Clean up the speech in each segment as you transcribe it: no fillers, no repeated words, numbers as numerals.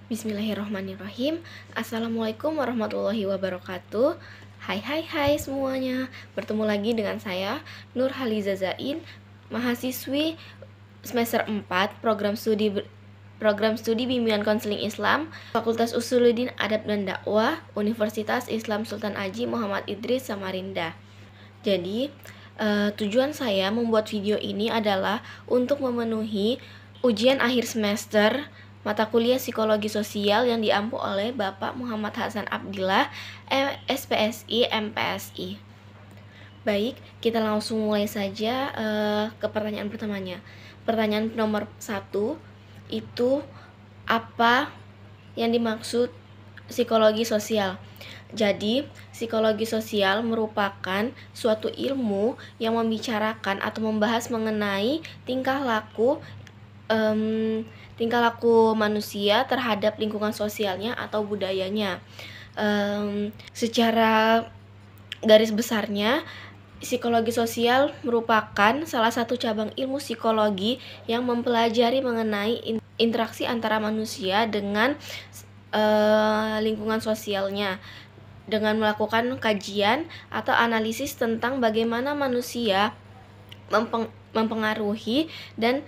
Bismillahirrahmanirrahim. Assalamualaikum warahmatullahi wabarakatuh. Hai semuanya. Bertemu lagi dengan saya Nur Haliza Zain, mahasiswi semester 4 program studi Bimbingan Konseling Islam Fakultas Usuluddin Adab dan Dakwah Universitas Islam Sultan Haji Muhammad Idris Samarinda. Jadi, tujuan saya membuat video ini adalah untuk memenuhi ujian akhir semester mata kuliah Psikologi Sosial yang diampu oleh Bapak Muhammad Hasan Abdillah, SPSI, MPSI. Baik, kita langsung mulai saja ke pertanyaan pertamanya. Pertanyaan nomor 1 itu, apa yang dimaksud psikologi sosial? Jadi, psikologi sosial merupakan suatu ilmu yang membicarakan atau membahas mengenai tingkah laku manusia terhadap lingkungan sosialnya atau budayanya. Secara garis besarnya, psikologi sosial merupakan salah satu cabang ilmu psikologi yang mempelajari mengenai interaksi antara manusia dengan lingkungan sosialnya, dengan melakukan kajian atau analisis tentang bagaimana manusia mempengaruhi dan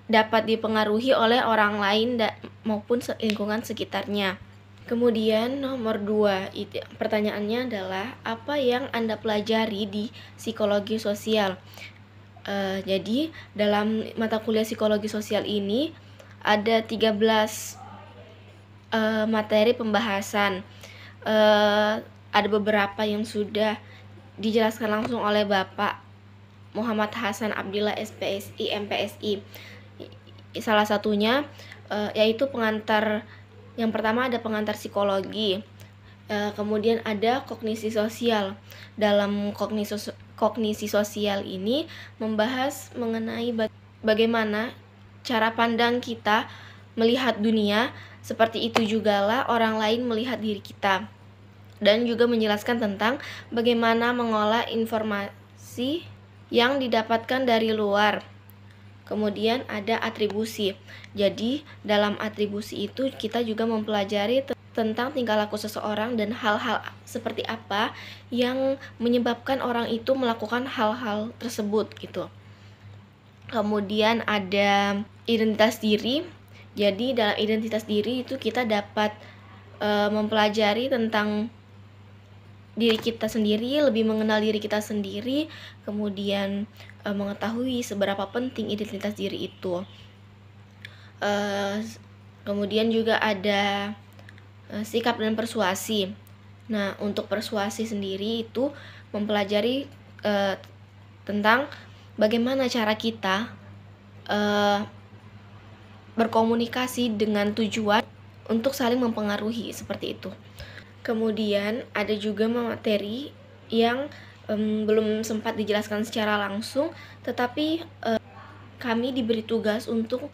dapat dipengaruhi oleh orang lain maupun lingkungan sekitarnya. Kemudian nomor 2, pertanyaannya adalah, apa yang Anda pelajari di psikologi sosial? Jadi dalam mata kuliah psikologi sosial ini ada 13 materi pembahasan. Ada beberapa yang sudah dijelaskan langsung oleh Bapak Muhammad Hasan Abdillah, SPSI, MPSI. Salah satunya yaitu pengantar. Yang pertama ada pengantar psikologi, kemudian ada kognisi sosial. Dalam kognisi sosial ini membahas mengenai bagaimana cara pandang kita melihat dunia, seperti itu jugalah orang lain melihat diri kita, dan juga menjelaskan tentang bagaimana mengolah informasi yang didapatkan dari luar. Kemudian ada atribusi. Jadi dalam atribusi itu kita juga mempelajari tentang tingkah laku seseorang dan hal-hal seperti apa yang menyebabkan orang itu melakukan hal-hal tersebut gitu. Kemudian ada identitas diri. Jadi dalam identitas diri itu kita dapat mempelajari tentang diri kita sendiri, lebih mengenal diri kita sendiri, kemudian mengetahui seberapa penting identitas diri itu. Kemudian juga ada sikap dan persuasi. Nah, untuk persuasi sendiri itu mempelajari tentang bagaimana cara kita berkomunikasi dengan tujuan untuk saling mempengaruhi, seperti itu. Kemudian ada juga materi yang belum sempat dijelaskan secara langsung, tetapi kami diberi tugas untuk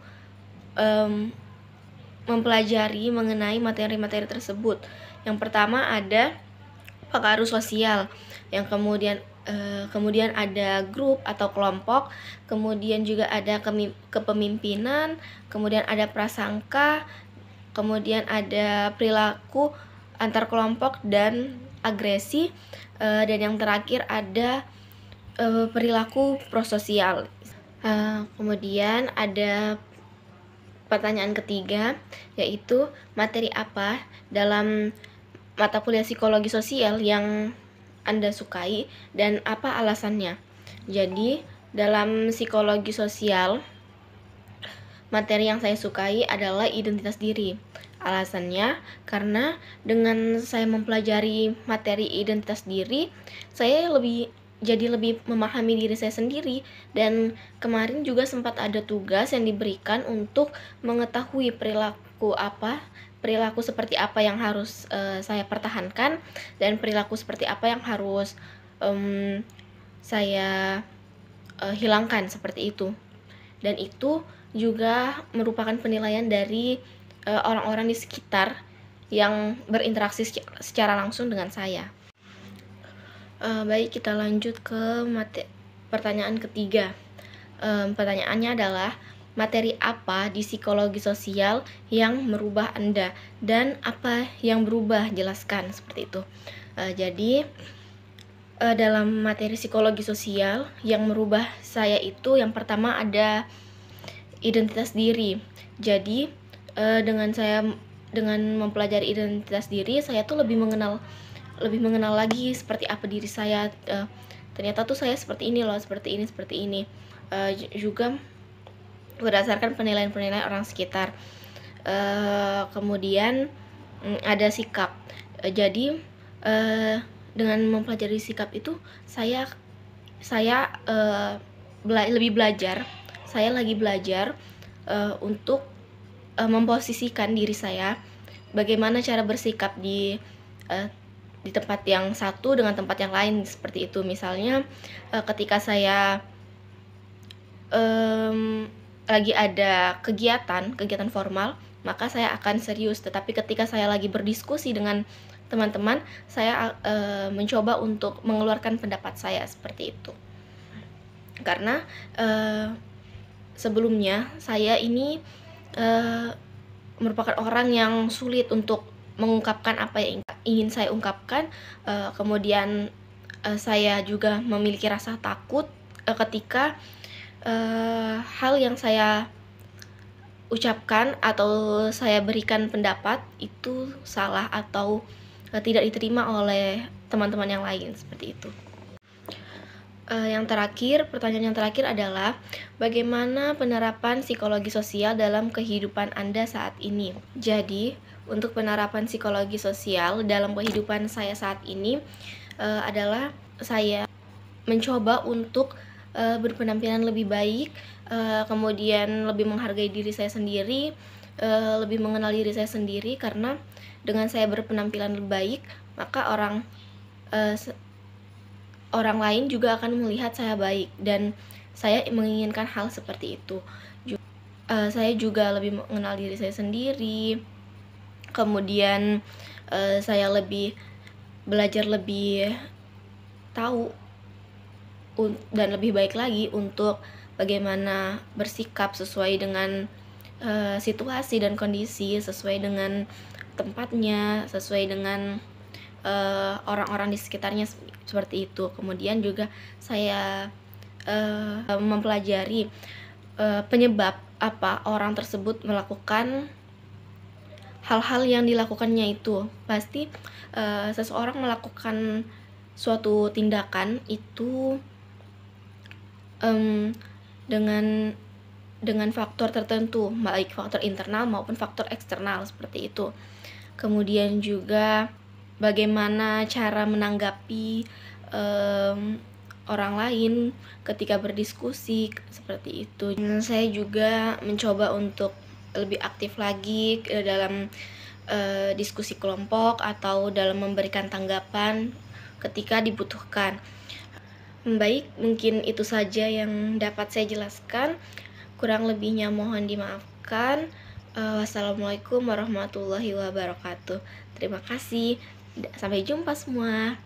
mempelajari mengenai materi-materi tersebut. Yang pertama ada pengaruh sosial, yang kemudian ada grup atau kelompok, kemudian juga ada kepemimpinan, kemudian ada prasangka, kemudian ada perilaku antar kelompok dan agresi, dan yang terakhir ada perilaku prososial. Kemudian ada pertanyaan ketiga, yaitu materi apa dalam mata kuliah psikologi sosial yang Anda sukai dan apa alasannya. Jadi dalam psikologi sosial, materi yang saya sukai adalah identitas diri. Alasannya karena dengan saya mempelajari materi identitas diri, saya jadi lebih memahami diri saya sendiri. Dan kemarin juga sempat ada tugas yang diberikan untuk mengetahui perilaku seperti apa yang harus saya pertahankan, dan perilaku seperti apa yang harus saya hilangkan, seperti itu. Dan itu juga merupakan penilaian dari orang-orang di sekitar yang berinteraksi secara langsung dengan saya. Baik, kita lanjut ke pertanyaan ketiga. Pertanyaannya adalah, materi apa di psikologi sosial yang merubah Anda, dan apa yang berubah, jelaskan, seperti itu. Jadi dalam materi psikologi sosial yang merubah saya itu, yang pertama ada identitas diri. Jadi dengan mempelajari identitas diri, saya tuh lebih mengenal lagi seperti apa diri saya. Ternyata tuh saya seperti ini loh, seperti ini. Juga berdasarkan penilaian orang sekitar. Kemudian ada sikap. Jadi dengan mempelajari sikap itu saya lebih belajar. Saya lagi belajar untuk memposisikan diri saya, bagaimana cara bersikap di tempat yang satu dengan tempat yang lain, seperti itu. Misalnya ketika saya lagi ada kegiatan formal, maka saya akan serius. Tetapi ketika saya lagi berdiskusi dengan teman-teman, saya mencoba untuk mengeluarkan pendapat saya, seperti itu. Karena sebelumnya saya ini merupakan orang yang sulit untuk mengungkapkan apa yang ingin saya ungkapkan. Kemudian saya juga memiliki rasa takut ketika hal yang saya ucapkan atau saya berikan pendapat itu salah atau tidak diterima oleh teman-teman yang lain, seperti itu. Pertanyaan yang terakhir adalah bagaimana penerapan psikologi sosial dalam kehidupan Anda saat ini? Jadi, untuk penerapan psikologi sosial dalam kehidupan saya saat ini adalah saya mencoba untuk berpenampilan lebih baik, kemudian lebih menghargai diri saya sendiri, lebih mengenal diri saya sendiri. Karena dengan saya berpenampilan lebih baik, maka orang lain juga akan melihat saya baik, dan saya menginginkan hal seperti itu. Saya juga lebih mengenal diri saya sendiri, kemudian saya belajar lebih tahu dan lebih baik lagi untuk bagaimana bersikap sesuai dengan situasi dan kondisi, sesuai dengan tempatnya, sesuai dengan orang-orang di sekitarnya, seperti itu. Kemudian juga saya mempelajari penyebab apa orang tersebut melakukan hal-hal yang dilakukannya itu. Pasti seseorang melakukan suatu tindakan itu dengan faktor tertentu, baik faktor internal maupun faktor eksternal, seperti itu. Kemudian juga bagaimana cara menanggapi orang lain ketika berdiskusi, seperti itu. Dan saya juga mencoba untuk lebih aktif lagi dalam diskusi kelompok atau dalam memberikan tanggapan ketika dibutuhkan. Baik, mungkin itu saja yang dapat saya jelaskan. Kurang lebihnya mohon dimaafkan. Wassalamualaikum warahmatullahi wabarakatuh. Terima kasih. Sampai jumpa semua.